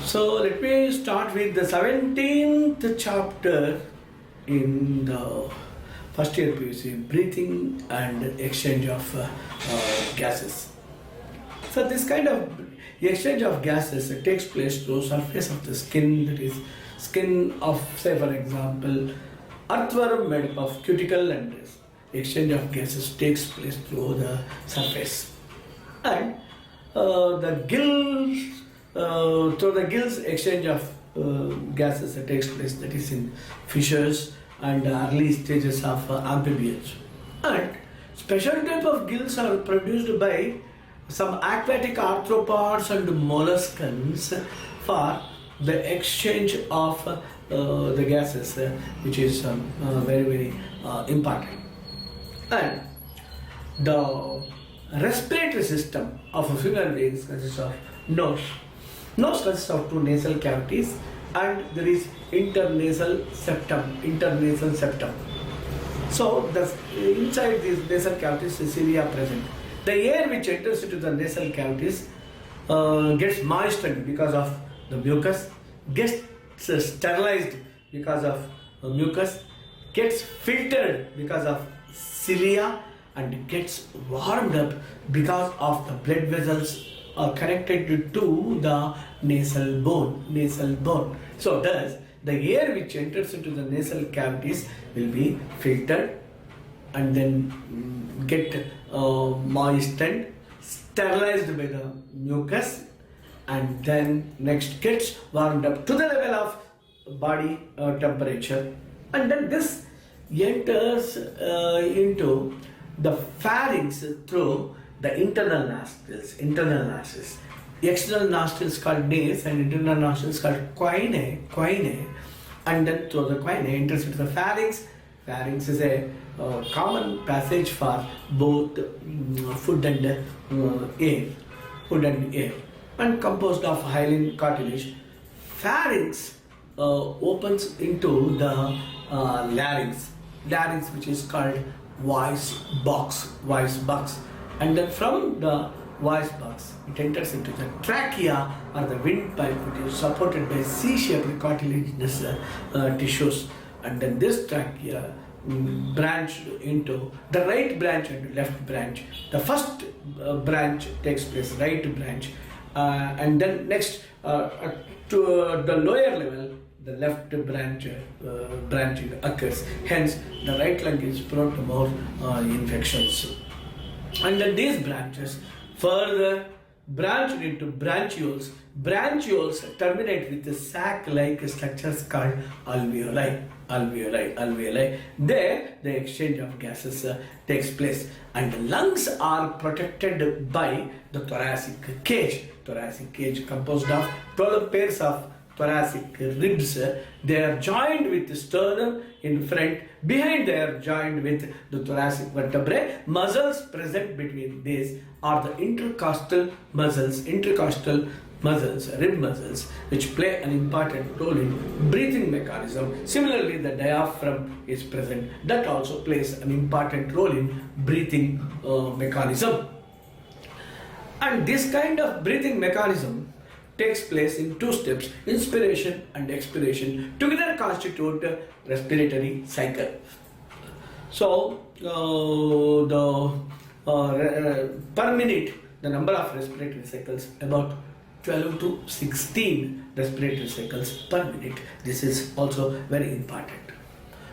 So let me start with the 17th chapter in the first year PUC, breathing and exchange of gases. So this kind of exchange of gases takes place through surface of the skin, that is skin of, say for example, earthworm made up of cuticle, and exchange of gases takes place through the surface. And the gills, through the gills, exchange of gases that takes place, that is in fishes and early stages of amphibians. And special type of gills are produced by some aquatic arthropods and molluscans for the exchange of the gases, which is very important. And the respiratory system of human beings consists of nose. Nose consists of two nasal cavities, and there is internasal septum. So inside these nasal cavities is cilia present. The air which enters into the nasal cavities gets moistened because of the mucus, gets sterilized because of mucus, gets filtered because of cilia, and gets warmed up because of the blood vessels are connected to the nasal bone. So thus the air which enters into the nasal cavities will be filtered and then get moistened, sterilized by the mucus, and then next gets warmed up to the level of body temperature, and then this enters into the pharynx through the internal nostrils. External nostrils called nares and internal nostrils called choanae, and then through the choanae enters into the pharynx. Pharynx is a common passage for both food and air, and composed of hyaline cartilage. Pharynx opens into the larynx, which is called voice box, and then from the voice box it enters into the trachea or the windpipe, which is supported by C-shaped cartilaginous tissues, and then this trachea branched into the right branch and left branch. The first branch takes place, right branch, and then next to the lower level the left branch branching occurs. Hence the right lung is prone to more infections. And then these branches further branched into branchioles. Branchioles terminate with the sac-like structures called alveoli. There the exchange of gases takes place, and the lungs are protected by the thoracic cage. Thoracic cage composed of 12 pairs of thoracic ribs. They are joined with the sternum in front. Behind they are joined with the thoracic vertebrae. Muscles present between these are the intercostal muscles, rib muscles, which play an important role in breathing mechanism. Similarly, the diaphragm is present. That also plays an important role in breathing mechanism. And this kind of breathing mechanism takes place in two steps: inspiration and expiration together constitute a respiratory cycle. So per minute the number of respiratory cycles about 12 to 16 respiratory cycles per minute. This is also very important.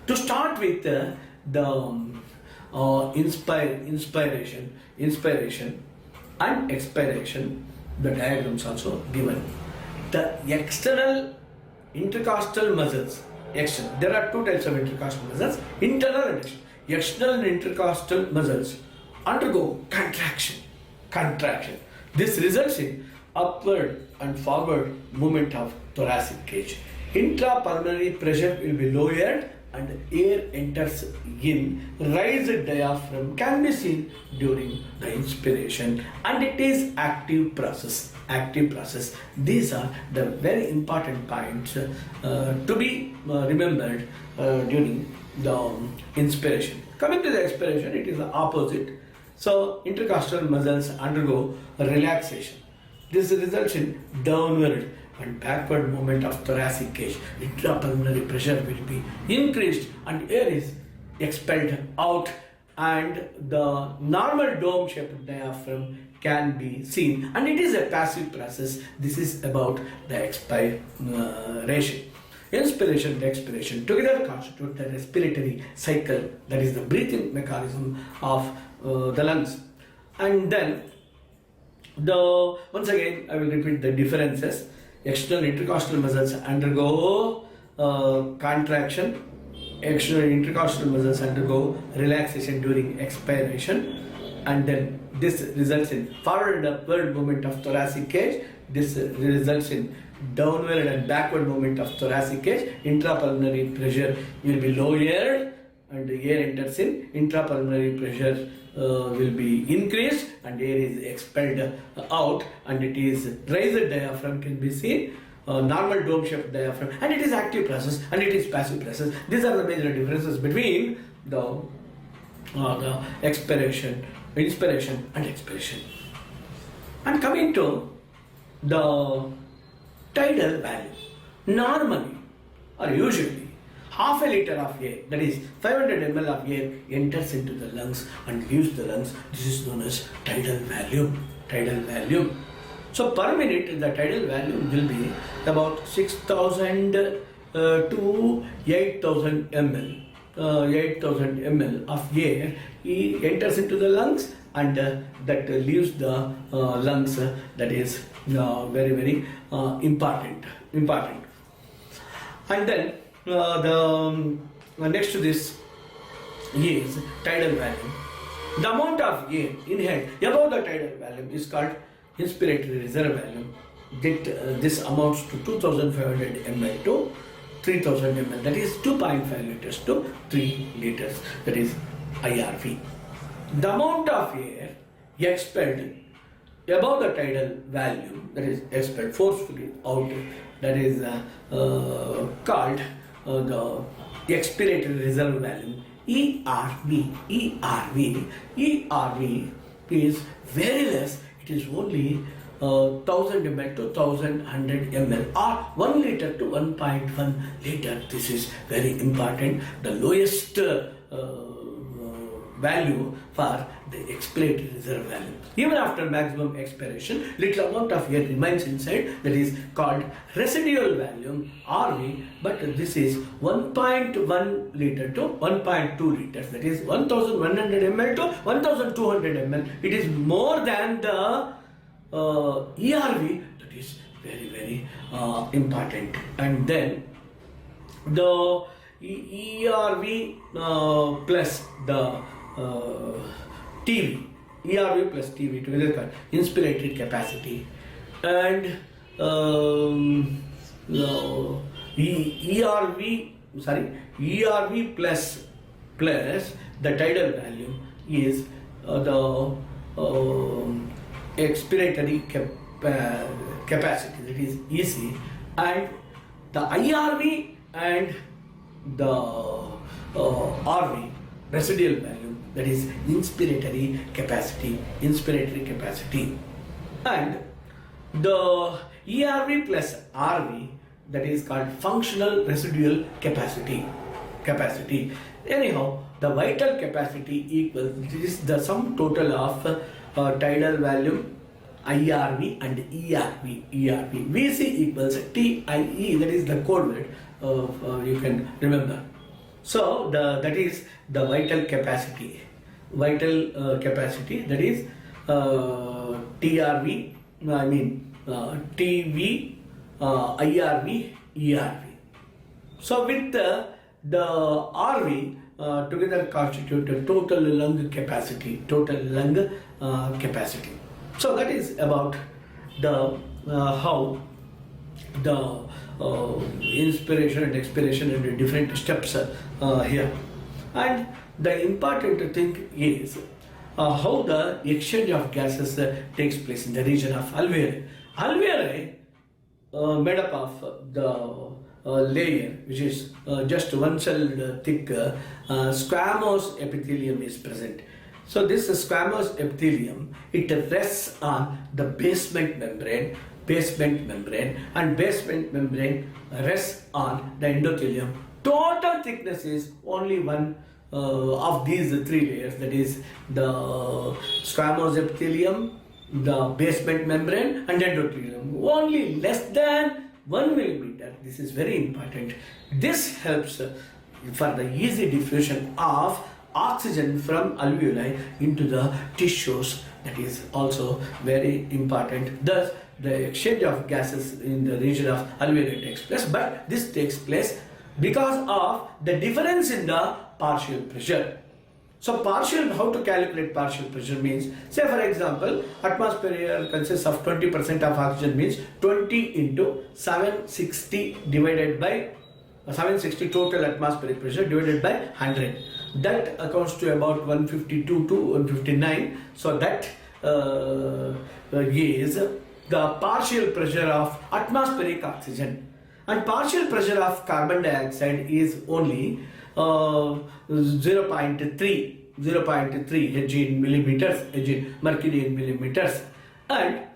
To start with the inspiration and expiration, the diagrams also given. The external intercostal muscles, there are two types of intercostal muscles, internal and external. External intercostal muscles undergo contraction. This results in upward and forward movement of thoracic cage. Intrapulmonary pressure will be lowered and air enters in. Raised diaphragm can be seen during the inspiration, and it is active process. These are the very important points to be remembered during the inspiration. Coming to the expiration, it is the opposite. So intercostal muscles undergo relaxation. This results in downward and backward movement of thoracic cage, intrapulmonary pressure will be increased and air is expelled out, and the normal dome shaped diaphragm can be seen, and it is a passive process. This is about the expiration. Inspiration and expiration together constitute the respiratory cycle, that is the breathing mechanism of the lungs. And then once again I will repeat the differences. External intercostal muscles undergo contraction. External intercostal muscles undergo relaxation during expiration, and then this results in forward and upward movement of thoracic cage. This results in downward and backward movement of thoracic cage. Intrapulmonary pressure will be lowered and the air enters in. Intrapulmonary pressure will be increased and air is expelled out, and it is raised diaphragm can be seen. Normal dome shaped diaphragm, and it is active process and it is passive process. These are the major differences between the inspiration and expiration. And coming to the tidal value, normally or usually half a liter of air, that is 500 ml of air, enters into the lungs and leaves the lungs. This is known as tidal volume. Tidal volume. So per minute the tidal volume will be about 6,000 to 8,000 ml. 8,000 ml of air enters into the lungs, and that leaves the lungs. That is very, very important. And then the next to this is tidal volume. The amount of air inhaled above the tidal volume is called inspiratory reserve volume. This amounts to 2,500 ml to 3,000 ml, that is 2.5 liters to 3 liters, that is IRV. The amount of air expelled above the tidal volume, that is expelled forcefully out, that is called the expiratory reserve volume, ERV. ERV is very less. It is only 1000 ml to 1100 ml or 1 liter to 1.1 liter. This is very important. The lowest value for the expiratory reserve value. Even after maximum expiration, little amount of air remains inside, that is called residual volume, RV, but this is 1.1 liter to 1.2 liters, that is 1100 ml to 1200 ml. It is more than the ERV. That is very, very important. And then the ERV plus the TV, ERV plus TV together called inspiratory capacity, and ERV plus the tidal value is the expiratory capacity, that is EC, and the IRV and the RV, residual value, that is inspiratory capacity, and the ERV plus RV, that is called functional residual capacity. Anyhow, the vital capacity equals, this is the sum total of tidal volume, IRV and ERV. VC equals TIE, that is the code word, you can remember. So that is the vital capacity. That is TRV, TV, IRV, ERV. So with the RV together constitute the total lung capacity. So that is about the how the inspiration and expiration and the different steps here. And the important thing is how the exchange of gases takes place in the region of alveoli. Alveoli made up of the layer which is just one cell thick squamous epithelium is present. So this squamous epithelium, it rests on the basement membrane, and basement membrane rests on the endothelium. Total thickness is only one of these three layers, that is the squamous epithelium, the basement membrane and endothelium, only less than 1 millimeter. This is very important. This helps for the easy diffusion of oxygen from alveoli into the tissues. That is also very important. Thus, the exchange of gases in the region of alveoli takes place, but this takes place because of the difference in the partial pressure. So how to calculate partial pressure means, say for example, atmosphere consists of 20% of oxygen, means 20 into 760 divided by 760 total atmospheric pressure divided by 100. That accounts to about 152 to 159. So that is the partial pressure of atmospheric oxygen. And partial pressure of carbon dioxide is only 0.3 Hg in millimeters, Hg in mercury in millimeters. And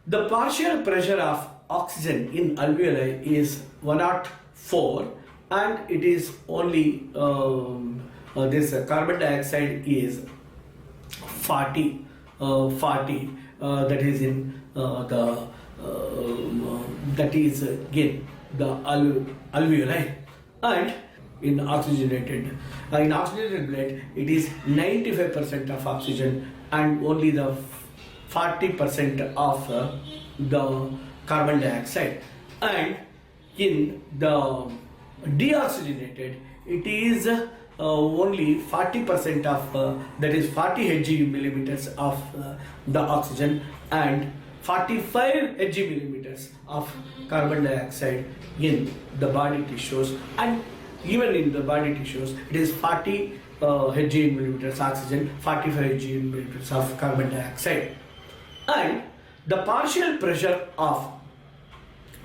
the partial pressure of oxygen in alveoli is 104, and it is only this carbon dioxide is 40, that is in that is again the alveoli. And in oxygenated blood, it is 95% of oxygen and only the 40% of the carbon dioxide. And in the deoxygenated, it is only 40% of that is 40 Hg millimeters of the oxygen and 45 Hg millimeters of carbon dioxide in the body tissues. And even in the body tissues, it is 40 Hg millimeters oxygen, 45 Hg millimeters of carbon dioxide. And the partial pressure of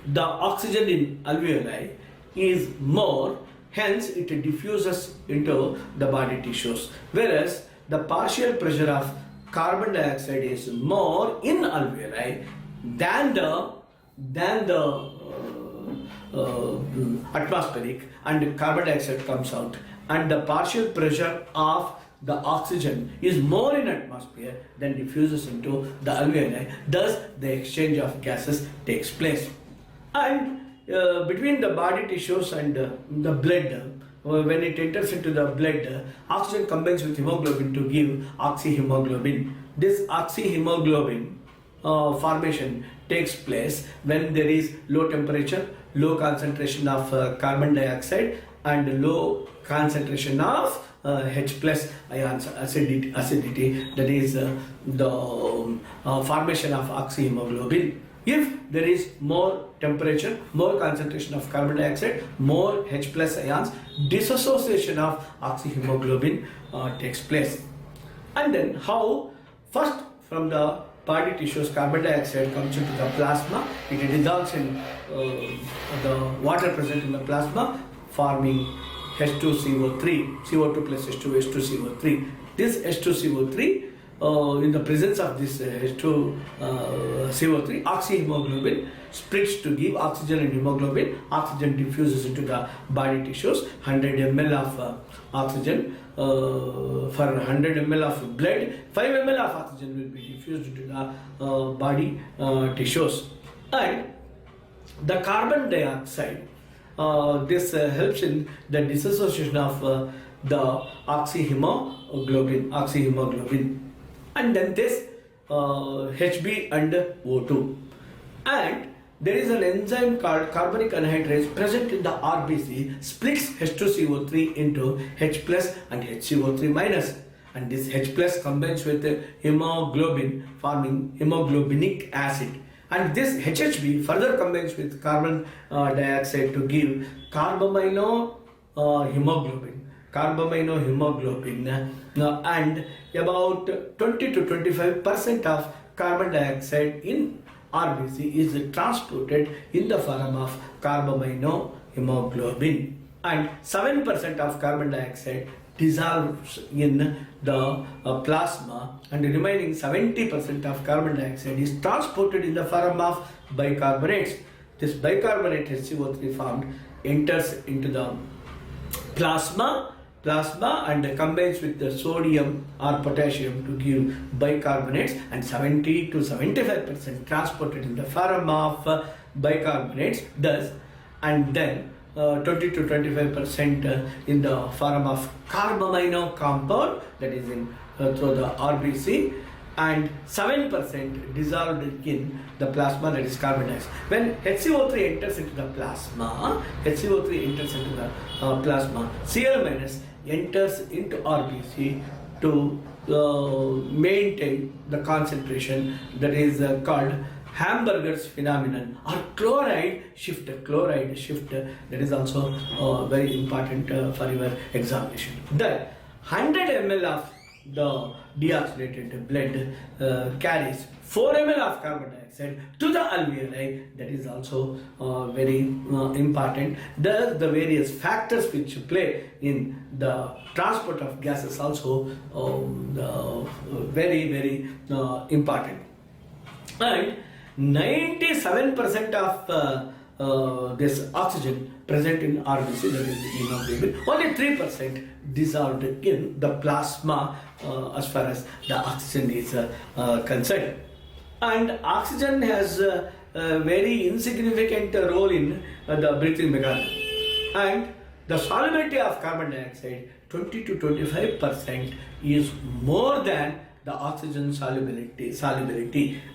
the oxygen in alveoli is more, hence it diffuses into the body tissues, whereas the partial pressure of carbon dioxide is more in alveoli than the atmospheric, and carbon dioxide comes out, and the partial pressure of the oxygen is more in atmosphere than diffuses into the alveoli. Thus the exchange of gases takes place. And between the body tissues and the blood, when it enters into the blood, oxygen combines with hemoglobin to give oxyhemoglobin. This oxyhemoglobin formation takes place when there is low temperature, low concentration of carbon dioxide and low concentration of H plus ions, acidity, that is the formation of oxyhemoglobin. If there is more temperature, more concentration of carbon dioxide, more H plus ions, dissociation of oxyhemoglobin takes place. And then how? First, from the body tissues, carbon dioxide comes into the plasma. It dissolves in the water present in the plasma, forming H2CO3, CO2 plus H2, H2CO3. This H2CO3, in the presence of this H2CO3, oxyhemoglobin splits to give oxygen and hemoglobin. Oxygen diffuses into the body tissues. 100 ml of oxygen for 100 ml of blood, 5 ml of oxygen will be diffused into the body tissues. And the carbon dioxide, this helps in the dissociation of the oxyhemoglobin. And then this Hb and O2. And there is an enzyme called carbonic anhydrase present in the RBC, splits H2CO3 into H plus and HCO3 minus. And this H plus combines with hemoglobin, forming hemoglobinic acid. And this HHB further combines with carbon dioxide to give carbaminohemoglobin. And about 20 to 25% of carbon dioxide in RBC is transported in the form of carbaminohemoglobin, and 7% of carbon dioxide dissolves in the plasma, and the remaining 70% of carbon dioxide is transported in the form of bicarbonates. This bicarbonate HCO3 formed enters into the plasma and combines with the sodium or potassium to give bicarbonates, and 70 to 75% transported in the form of bicarbonates thus, and then 20 to 25% in the form of carbamino compound, that is in through the RBC, and 7% dissolved in the plasma, that is carbon dioxide. When HCO3 enters into the plasma, Cl minus enters into RBC to maintain the concentration, that is called Hamburger's phenomenon, or chloride shift, that is also very important for your examination. Then 100 ml of the deoxygenated blood carries 4 ml of carbon dioxide to the alveoli, that is also very important. Thus the various factors which play in the transport of gases also very important. And 97% of this oxygen present in RBC, that is the hemoglobin, only 3% dissolved in the plasma as far as the oxygen is concerned. And oxygen has a very insignificant role in the breathing mechanism. And the solubility of carbon dioxide, 20 to 25%, is more than the oxygen solubility.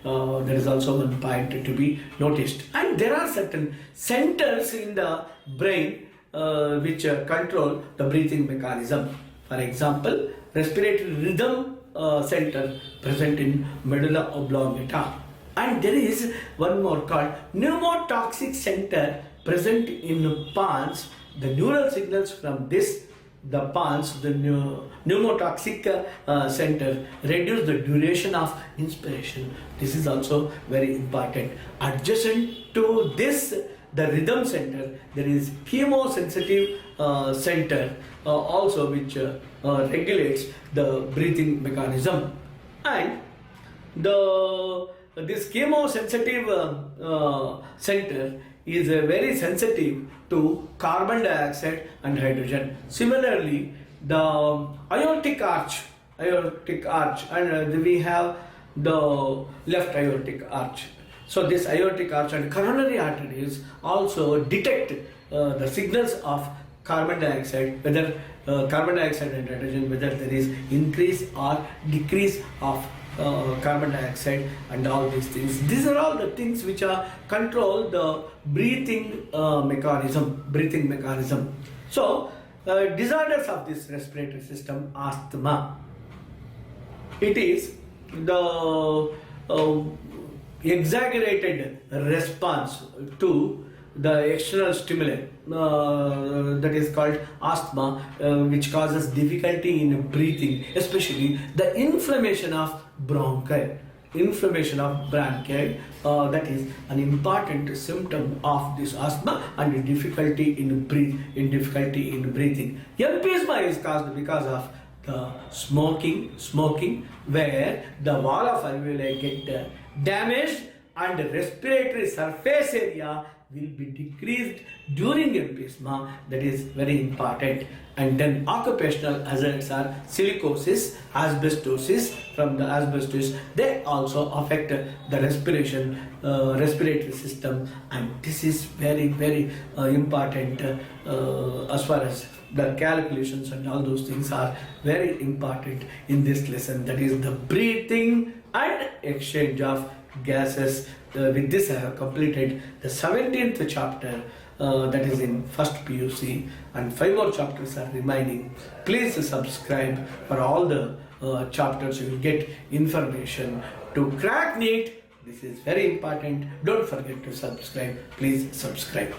There is also one point to be noticed. And there are certain centers in the brain which control the breathing mechanism. For example, respiratory rhythm center present in medulla oblongata. And there is one more called pneumotoxic center present in pons. The neural signals from the pons, the pneumotoxic center, reduce the duration of inspiration. This is also very important. Adjacent to this, the rhythm center, there is chemosensitive center also, which regulates the breathing mechanism. And this chemosensitive center is very sensitive to carbon dioxide and hydrogen. Similarly, the aortic arch, and we have the left aortic arch. So this aortic arch and coronary arteries also detect the signals of carbon dioxide, whether carbon dioxide and hydrogen, whether there is increase or decrease of carbon dioxide and all these things. These are all the things which are control the breathing mechanism. So disorders of this respiratory system, asthma, it is the exaggerated response to the external stimuli, that is called asthma, which causes difficulty in breathing, especially the inflammation of bronchi. That is an important symptom of this asthma and difficulty in breathing. Emphysema is caused because of the smoking, where the wall of alveoli get damaged and the respiratory surface area will be decreased during emphysema. That is very important. And then occupational hazards are silicosis, asbestosis. From the asbestos, they also affect the respiratory system, and this is very important as far as the calculations and all those things are very important in this lesson. That is the breathing and exchange of gases. With this I have completed the 17th chapter, that is in first PUC, and 5 more chapters are remaining. Please subscribe for all the chapters. You will get information to crack NEET. This is very important. Don't forget to subscribe. Please subscribe.